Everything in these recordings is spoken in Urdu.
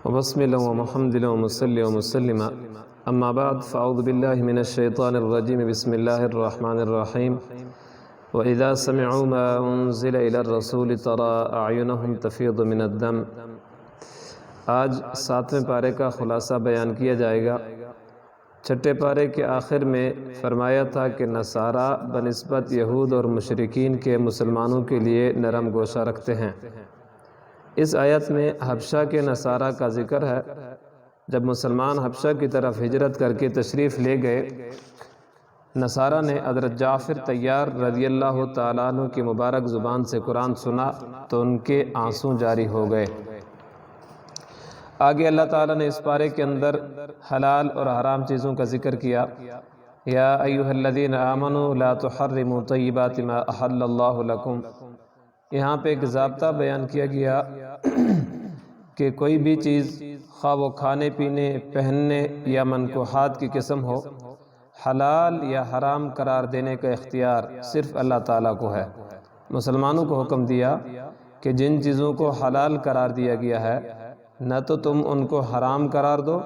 وبسم الله ومحمد الله ومصلي ومسلم أما بعد فأعوذ بالله من الشيطان الرجيم بسم الله الرحمن الرحيم وإذا سمعوا ما أنزل إلى الرسول ترى أعينهم تفيض من الدم۔ آج 7ویں پارے کا خلاصہ بیان کیا جائے گا۔ چھٹے پارے کے آخر میں فرمایا تھا کہ نصارہ بنسبت یہود اور مشرکین کے مسلمانوں کے لیے نرم گوشہ رکھتے ہیں۔ اس آیت میں حبشہ کے نصارہ کا ذکر ہے۔ جب مسلمان حبشہ کی طرف ہجرت کر کے تشریف لے گئے، نصارہ نے حضرت جعفر طیار رضی اللہ تعالیٰ عنہ کی مبارک زبان سے قرآن سنا تو ان کے آنسو جاری ہو گئے۔ آگے اللہ تعالیٰ نے اس پارے کے اندر حلال اور حرام چیزوں کا ذکر کیا۔ یا ایھا الذین آمنوا لا تحرموا طیبات ما احل اللہ لکم۔ یہاں پہ ایک ضابطہ بیان کیا گیا کہ کوئی بھی چیز خواہ وہ کھانے پینے، پہننے یا منکوحات کی قسم ہو، حلال یا حرام قرار دینے کا اختیار صرف اللہ تعالیٰ کو ہے۔ مسلمانوں کو حکم دیا کہ جن چیزوں کو حلال قرار دیا گیا ہے نہ تو تم ان کو حرام قرار دو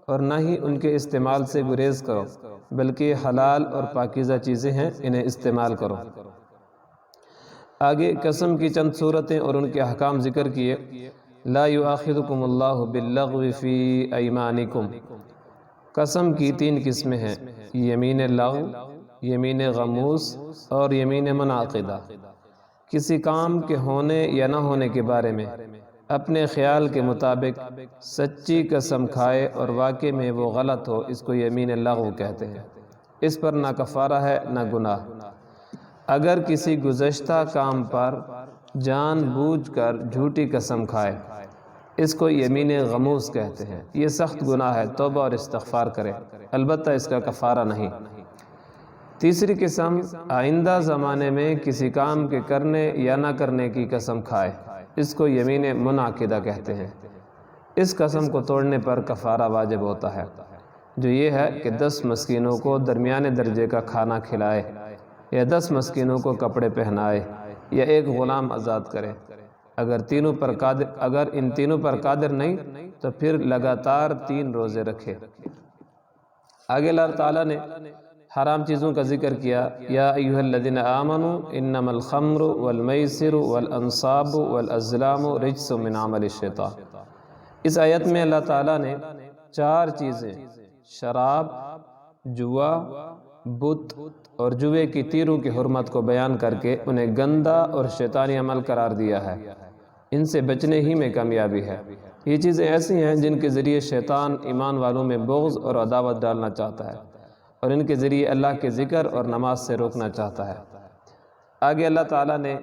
اور نہ ہی ان کے استعمال سے گریز کرو، بلکہ حلال اور پاکیزہ چیزیں ہیں، انہیں استعمال کرو۔ آگے قسم کی چند صورتیں اور ان کے احکام ذکر کیے۔ لا یؤاخذکم اللہ باللغو فی ایمانکم۔ قسم کی 3 قسمیں ہیں، یمین لغو، یمین غموس اور یمین منعقدہ۔ کسی کام کے ہونے یا نہ ہونے کے بارے میں اپنے خیال کے مطابق سچی قسم کھائے اور واقع میں وہ غلط ہو، اس کو یمین لغو کہتے ہیں۔ اس پر نہ کفارہ ہے نہ گناہ۔ اگر کسی گزشتہ کام پر جان بوجھ کر جھوٹی قسم کھائے، اس کو یمین غموس کہتے ہیں۔ یہ سخت گناہ ہے، توبہ اور استغفار کرے، البتہ اس کا کفارہ نہیں۔ تیسری قسم آئندہ زمانے میں کسی کام کے کرنے یا نہ کرنے کی قسم کھائے، اس کو یمین منعقدہ کہتے ہیں۔ اس قسم کو توڑنے پر کفارہ واجب ہوتا ہے، جو یہ ہے کہ 10 مسکینوں کو درمیانے درجے کا کھانا کھلائے، یا 10 مسکینوں کو کپڑے پہنائے، یا ایک غلام آزاد کرے۔ اگر ان تینوں پر قادر نہیں تو پھر لگاتار 3 روزے رکھے۔ آگے اللہ تعالیٰ نے حرام چیزوں کا ذکر کیا۔ یا ایھا الذین آمنوا انما الخمر والمیسر والانصاب والازلام رجس من عمل الشیطان۔ اس آیت میں اللہ تعالیٰ نے 4 چیزیں، شراب، جوا، بت اور جوے کی تیروں کی حرمت کو بیان کر کے انہیں گندا اور شیطانی عمل قرار دیا ہے۔ ان سے بچنے ہی میں کامیابی ہے۔ یہ چیزیں ایسی ہیں جن کے ذریعے شیطان ایمان والوں میں بغض اور عداوت ڈالنا چاہتا ہے، اور ان کے ذریعے اللہ کے ذکر اور نماز سے روکنا چاہتا ہے۔ آگے اللہ تعالیٰ نے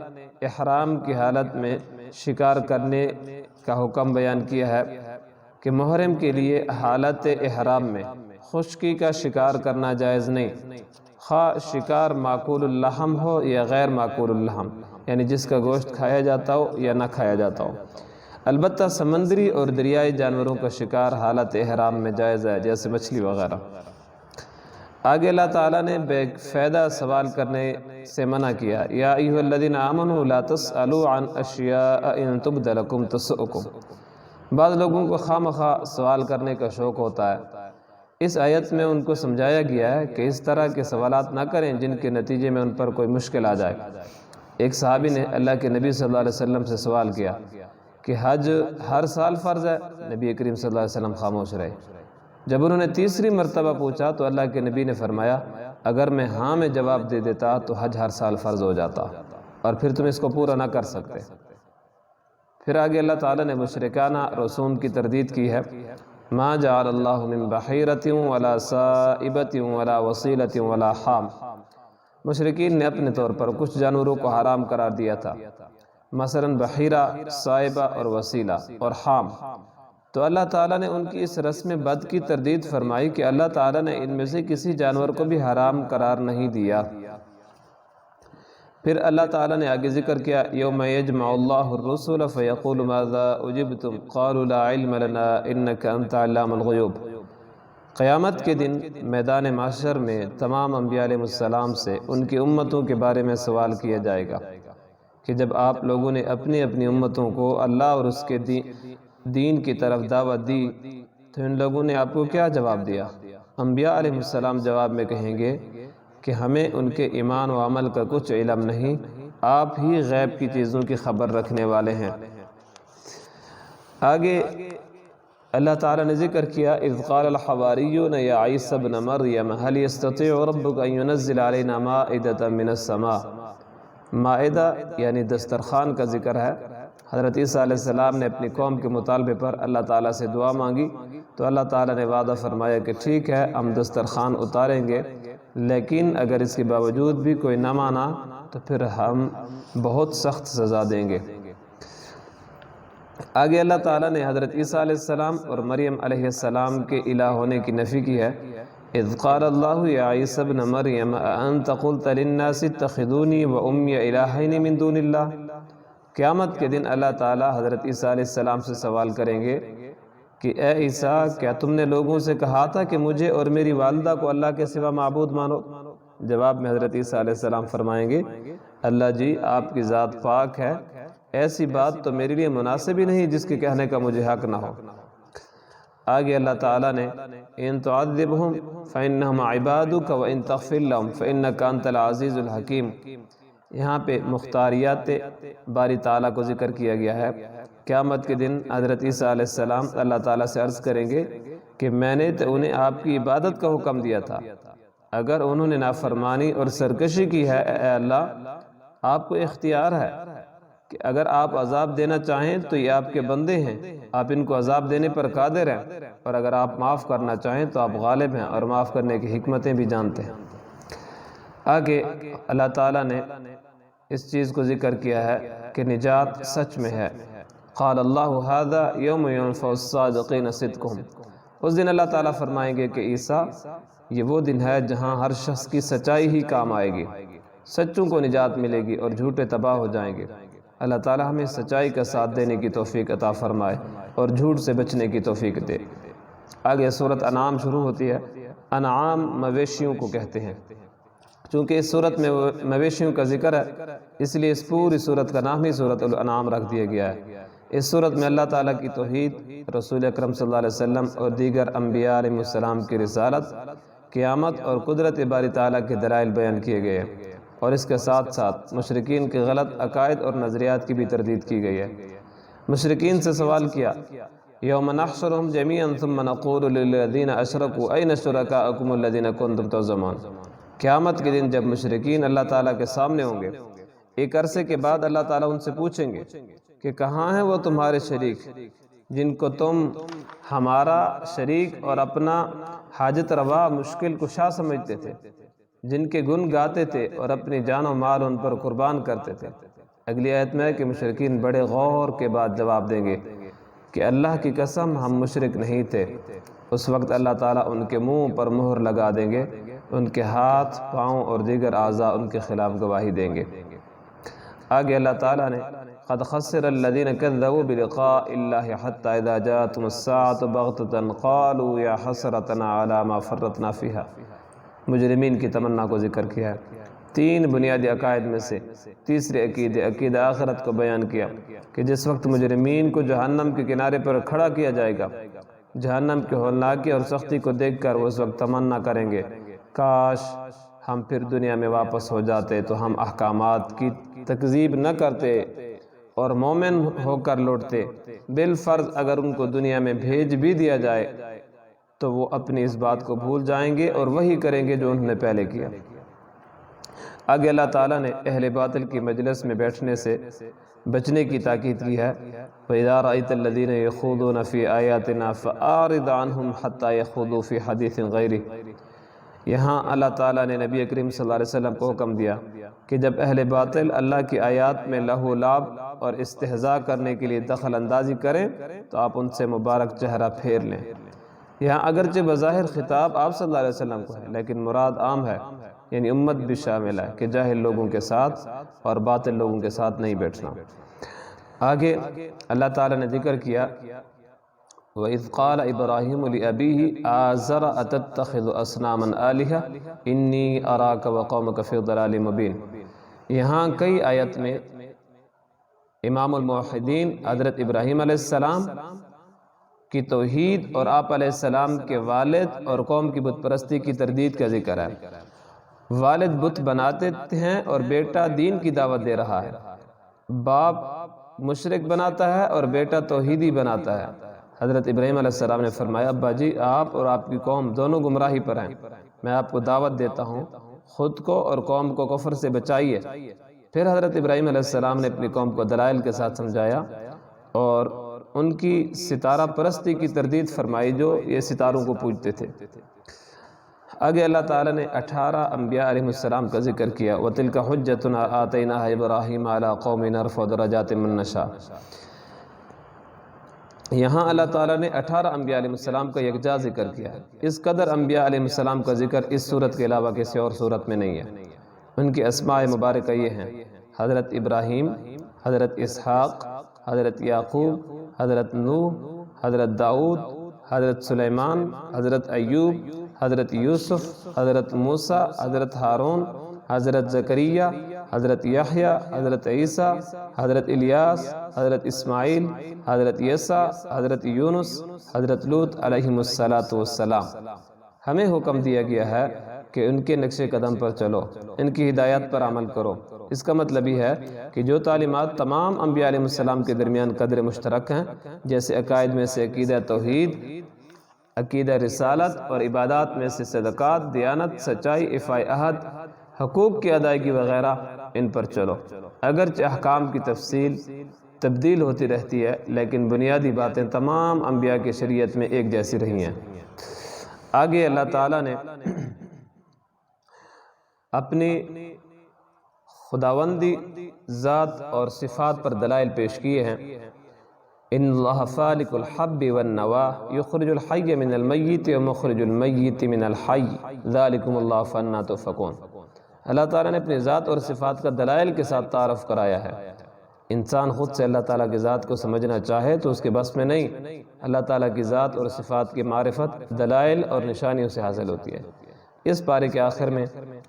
احرام کی حالت میں شکار کرنے کا حکم بیان کیا ہے کہ محرم کے لیے حالت احرام میں خشکی کا شکار کرنا جائز نہیں، خواہ شکار معقول اللحم ہو یا غیر معقول اللحم، یعنی جس کا گوشت کھایا جاتا ہو یا نہ کھایا جاتا ہو۔ البتہ سمندری اور دریائی جانوروں کا شکار حالت احرام میں جائز ہے، جیسے مچھلی وغیرہ۔ آگے اللہ تعالیٰ نے بے فائدہ سوال کرنے سے منع کیا۔ یا ایھا الذین آمنوا لا تسألوا عن اشیاء ان تبد لکم تسؤکم۔ بعض لوگوں کو خواہ مخواہ سوال کرنے کا شوق ہوتا ہے۔ اس آیت میں ان کو سمجھایا گیا ہے کہ اس طرح کے سوالات نہ کریں جن کے نتیجے میں ان پر کوئی مشکل آ جائے۔ ایک صحابی نے اللہ کے نبی صلی اللہ علیہ وسلم سے سوال کیا کہ حج ہر سال فرض ہے؟ نبی کریم صلی اللہ علیہ وسلم خاموش رہے۔ جب انہوں نے تیسری مرتبہ پوچھا تو اللہ کے نبی نے فرمایا، اگر میں ہاں میں جواب دے دیتا تو حج ہر سال فرض ہو جاتا اور پھر تم اس کو پورا نہ کر سکتے۔ پھر آگے اللہ تعالیٰ نے مشرکانہ رسوم کی تردید کی ہے۔ ما جعل اللہ من بحیرۃ ولا سائبۃ ولا وصیلۃ ولا حام۔ مشرکین نے اپنے طور پر کچھ جانوروں کو حرام قرار دیا تھا، مثلا بحیرہ، سائبہ اور وسیلہ اور حام۔ تو اللہ تعالیٰ نے ان کی اس رسم بد کی تردید فرمائی کہ اللہ تعالیٰ نے ان میں سے کسی جانور کو بھی حرام قرار نہیں دیا۔ پھر اللہ تعالیٰ نے آگے ذکر کیا، یوم یجمع اللہ الرسل فیقول ماذا اجبتم قالوا لا علم لنا انک انت علام الغیوب۔ قیامت کے دن میدان محشر میں تمام انبیاء علیہ السلام سے ان کی امتوں کے بارے میں سوال کیا جائے گا کہ جب آپ لوگوں نے اپنی اپنی امتوں کو اللہ اور اس کے دین کی طرف دعوت دی تو ان لوگوں نے آپ کو کیا جواب دیا؟ انبیاء علیہ السلام جواب میں کہیں گے کہ ہمیں ان کے ایمان و عمل کا کچھ علم نہیں، آپ ہی غیب کی چیزوں کی خبر رکھنے والے ہیں۔ آگے اللہ تعالیٰ نے ذکر کیا اذ قال الحواریون یا عیسی ابن مریم هل يستطيع ربك ان ينزل علينا مائدة من السماء۔ مائدہ یعنی دسترخوان کا ذکر ہے۔ حضرت عیسیٰ علیہ السلام نے اپنی قوم کے مطالبے پر اللہ تعالیٰ سے دعا مانگی تو اللہ تعالیٰ نے وعدہ فرمایا کہ ٹھیک ہے ہم دسترخوان اتاریں گے، لیکن اگر اس کے باوجود بھی کوئی نہ مانا تو پھر ہم بہت سخت سزا دیں گے۔ آگے اللہ تعالیٰ نے حضرت عیسیٰ علیہ السلام اور مریم علیہ السلام کے الہ ہونے کی نفی کی ہے۔ اذ قال اللہ یا عیسی ابن مریم اانت قلت للناس اتخذونی و امی الہین من دون اللہ۔ قیامت کے دن اللہ تعالیٰ حضرت عیسیٰ علیہ السلام سے سوال کریں گے کہ اے عیسیٰ کیا تم نے لوگوں سے کہا تھا کہ مجھے اور میری والدہ کو اللہ کے سوا معبود مانو؟ جواب میں حضرت عیسیٰ علیہ السلام فرمائیں گے اللہ جی آپ کی ذات پاک ہے، ایسی بات تو میرے لیے مناسب ہی نہیں جس کے کہنے کا مجھے حق نہ ہو۔ آگے اللہ تعالیٰ نے ان تعذبہم فإنہم عبادک وإن تغفر لہم فإنک انت العزیز الحکیم۔ یہاں پہ مختاریات باری تعالیٰ کو ذکر کیا گیا ہے۔ قیامت کے دن حضرت عیسیٰ علیہ السلام اللہ تعالیٰ سے عرض کریں گے کہ میں نے تو انہیں آپ کی عبادت کا حکم دیا تھا، اگر انہوں نے نافرمانی اور سرکشی کی ہے اے اللہ آپ کو اختیار ہے کہ اگر آپ عذاب دینا چاہیں تو یہ آپ کے بندے ہیں، آپ ان کو عذاب دینے پر قادر ہیں، اور اگر آپ معاف کرنا چاہیں تو آپ غالب ہیں اور معاف کرنے کی حکمتیں بھی جانتے ہیں۔ آگے اللہ تعالیٰ نے اس چیز کو ذکر کیا ہے کہ نجات سچ میں ہے۔ قال اللہ ھذا یوم ینفع الصادقین صدقہم۔ اس دن اللہ تعالیٰ فرمائیں گے کہ عیسیٰ یہ وہ دن ہے جہاں ہر شخص کی سچائی ہی کام آئے گی، سچوں کو نجات ملے گی اور جھوٹے تباہ ہو جائیں گے۔ اللہ تعالیٰ ہمیں سچائی کا ساتھ دینے کی توفیق عطا فرمائے اور جھوٹ سے بچنے کی توفیق دے۔ آگے سورۃ انعام شروع ہوتی ہے۔ انعام مویشیوں کو کہتے ہیں۔ چونکہ اس صورت میں مویشیوں کا ذکر ہے اس لیے اس پوری صورت کا نام ہی سورۃ الانعام رکھ دیا گیا ہے۔ اس صورت میں اللہ تعالیٰ کی توحید، رسول اکرم صلی اللہ علیہ وسلم اور دیگر انبیاء علیہ السلام کی رسالت، قیامت اور قدرت باری تعالیٰ کے دلائل بیان کیے گئے ہیں، اور اس کے ساتھ ساتھ مشرکین کے غلط عقائد اور نظریات کی بھی تردید کی گئی ہے۔ مشرکین سے سوال کیا یوم نحشرہم جمیعا ثم نقول للذین اشرکوا این شرکاءکم الذین کنتم تزعمون۔ قیامت کے دن جب مشرکین اللہ تعالیٰ کے سامنے ہوں گے، ایک عرصے کے بعد اللہ تعالیٰ ان سے پوچھیں گے کہ کہاں ہیں وہ تمہارے شریک جن کو تم ہمارا شریک اور اپنا حاجت روا مشکل کشا سمجھتے تھے، جن کے گن گاتے تھے اور اپنی جان و مال ان پر قربان کرتے تھے۔ اگلی آیت میں ہے کہ مشرکین بڑے غور کے بعد جواب دیں گے کہ اللہ کی قسم ہم مشرک نہیں تھے۔ اس وقت اللہ تعالیٰ ان کے منہ پر مہر لگا دیں گے، ان کے ہاتھ، پاؤں اور دیگر اعضاء ان کے خلاف گواہی دیں گے۔ آگے اللہ تعالیٰ نے قد خسر الذین کذبوا بلقاء اللہ حتی اذا جاءتهم الساعة بغتة قالوا یا حسرتنا علی ما فرطنا فیہا۔ مجرمین کی تمنا کو ذکر کیا ہے۔ تین بنیادی عقائد میں سے تیسرے عقیدہ آخرت کو بیان کیا کہ جس وقت مجرمین کو جہنم کے کنارے پر کھڑا کیا جائے گا، جہنم کے ہولناکی اور سختی کو دیکھ کر وہ اس وقت تمنا کریں گے کاش ہم پھر دنیا میں واپس ہو جاتے تو ہم احکامات کی تکذیب نہ کرتے اور مومن ہو کر لوٹتے۔ بالفرض اگر ان کو دنیا میں بھیج بھی دیا جائے تو وہ اپنی اس بات کو بھول جائیں گے اور وہی کریں گے جو انہوں نے پہلے کیا۔ آگے اللہ تعالیٰ نے اہل باطل کی مجلس میں بیٹھنے سے بچنے کی تاکید کی ہے۔ وَإِذَا رَأَيْتَ الَّذِينَ يَخُوضُونَ فِي آيَاتِنَا فَأَعْرِضْ عَنْهُمْ حَتَّى يَخُوضُوا فِي حَدِيثٍ غَيْرِهِ۔ یہاں اللہ تعالیٰ نے نبی کریم صلی اللہ علیہ وسلم کو حکم دیا کہ جب اہل باطل اللہ کی آیات میں لہو لعب اور استہزاء کرنے کے لیے دخل اندازی کریں تو آپ ان سے مبارک چہرہ پھیر لیں۔ یہاں اگرچہ بظاہر خطاب آپ صلی اللہ علیہ وسلم کو ہے لیکن مراد عام ہے، یعنی امت بھی شامل ہے کہ جاہل لوگوں کے ساتھ اور باطل لوگوں کے ساتھ نہیں بیٹھنا۔ آگے اللہ تعالیٰ نے ذکر کیا وَإِذْ قَالَ إِبْرَاهِيمُ لِأَبِيهِ آزَرَ أَتَتَّخِذُ أَصْنَامًا آلِهَةً إِنِّي أَرَاكَ وَقَوْمَكَ فِي ضَلَالٍ مُبِينٍ۔ یہاں کئی آیت میں امام الموحدین حضرت ابراہیم علیہ السلام کی توحید اور آپ علیہ السلام کے والد اور قوم کی بت پرستی کی تردید کا ذکر ہے۔ والد بت بناتے ہیں اور بیٹا دین کی دعوت دے رہا ہے، باپ مشرک بناتا ہے اور بیٹا توحیدی بناتا ہے۔ حضرت ابراہیم علیہ السلام نے فرمایا، ابا جی آپ اور آپ کی قوم دونوں گمراہی پر ہیں، میں آپ کو دعوت دیتا ہوں خود کو اور قوم کو کفر سے بچائیے۔ پھر حضرت ابراہیم علیہ السلام نے اپنی قوم کو دلائل کے ساتھ سمجھایا اور ان کی ستارہ پرستی کی تردید فرمائی جو یہ ستاروں کو پوجتے تھے۔ آگے اللہ تعالیٰ نے 18 انبیاء علیہ السلام کا ذکر کیا، وَتِلْكَ حُجَّتُنَا آتَيْنَاهَا إِبْرَاهِيمَ عَلَىٰ قَوْمٍ نَرْفَعُ دَرَجَاتٍ مَن نَشَاءُ۔ یہاں اللہ تعالیٰ نے 18 انبیاء علیہ السلام کا یکجا ذکر کیا ہے۔ اس قدر انبیاء علیہ السلام کا ذکر اس صورت کے علاوہ کسی اور صورت میں نہیں ہے۔ ان کی اسماء مبارکہ یہ ہیں: حضرت ابراہیم، حضرت اسحاق، حضرت یعقوب، حضرت نوح، حضرت داؤد، حضرت سلیمان، حضرت ایوب، حضرت یوسف، حضرت موسیٰ، حضرت ہارون، حضرت زکریا، حضرت یحییٰ، حضرت عیسیٰ، حضرت الیاس، حضرت اسماعیل، حضرت یسع، حضرت یونس، حضرت لوط علیہم السلام۔ ہمیں حکم دیا گیا ہے کہ ان کے نقش قدم پر چلو، ان کی ہدایت پر عمل کرو۔ اس کا مطلب یہ ہے کہ جو تعلیمات تمام انبیاء علیہ السلام کے درمیان قدر مشترک ہیں، جیسے عقائد میں سے عقیدہ توحید، عقیدہ رسالت اور عبادات میں سے صدقات، دیانت، سچائی، ایفاء عہد، حقوق کی ادائیگی وغیرہ، ان پر چلو۔ اگرچہ احکام کی تفصیل تبدیل ہوتی رہتی ہے، لیکن بنیادی باتیں تمام انبیاء کی شریعت میں ایک جیسی رہی ہیں۔ آگے اللہ تعالیٰ نے اپنی خداوندی ذات اور صفات پر دلائل پیش کیے ہیں۔ ان اللہ فالق الحب والنوى یخرج الحی من المیت ومخرج المیت من الحی ذالکم اللہ فانا تؤفکون۔ اللہ تعالیٰ نے اپنی ذات اور صفات کا دلائل کے ساتھ تعارف کرایا ہے۔ انسان خود سے اللہ تعالیٰ کی ذات کو سمجھنا چاہے تو اس کے بس میں نہیں، اللہ تعالیٰ کی ذات اور صفات کی معرفت دلائل اور نشانیوں سے حاصل ہوتی ہے۔ اس پارے کے آخر میں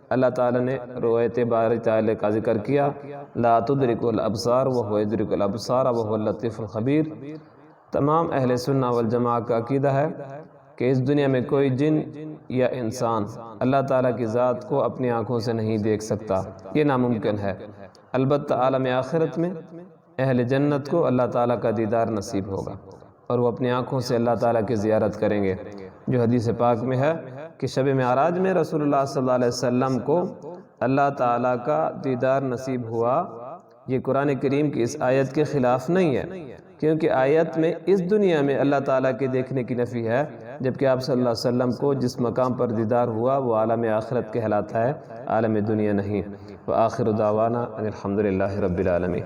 اللہ تعالیٰ نے روایت باری تعالیٰ کا ذکر کیا، لا تدرک الابصار وہو یدرک الابصار وہو اللطیف الخبیر۔ تمام اہل سنہ والجماعہ کا عقیدہ ہے کہ اس دنیا میں کوئی جن یا انسان اللہ تعالیٰ کی ذات کو اپنی آنکھوں سے نہیں دیکھ سکتا، یہ ناممکن ہے۔ البتہ عالم آخرت میں اہل جنت کو اللہ تعالیٰ کا دیدار نصیب ہوگا اور وہ اپنی آنکھوں سے اللہ تعالیٰ کی زیارت کریں گے، جو حدیث پاک میں ہے کہ شب معراج میں رسول اللہ صلی اللہ علیہ وسلم کو اللہ تعالیٰ کا دیدار نصیب ہوا۔ یہ قرآن کریم کی اس آیت کے خلاف نہیں ہے، کیونکہ آیت میں اس دنیا میں اللہ تعالیٰ کے دیکھنے کی نفی ہے، جبکہ آپ صلی اللہ علیہ وسلم کو جس مقام پر دیدار ہوا وہ عالم آخرت کہلاتا ہے، عالم دنیا نہیں۔ وآخر دعوانا ان الحمد للہ رب العالمین۔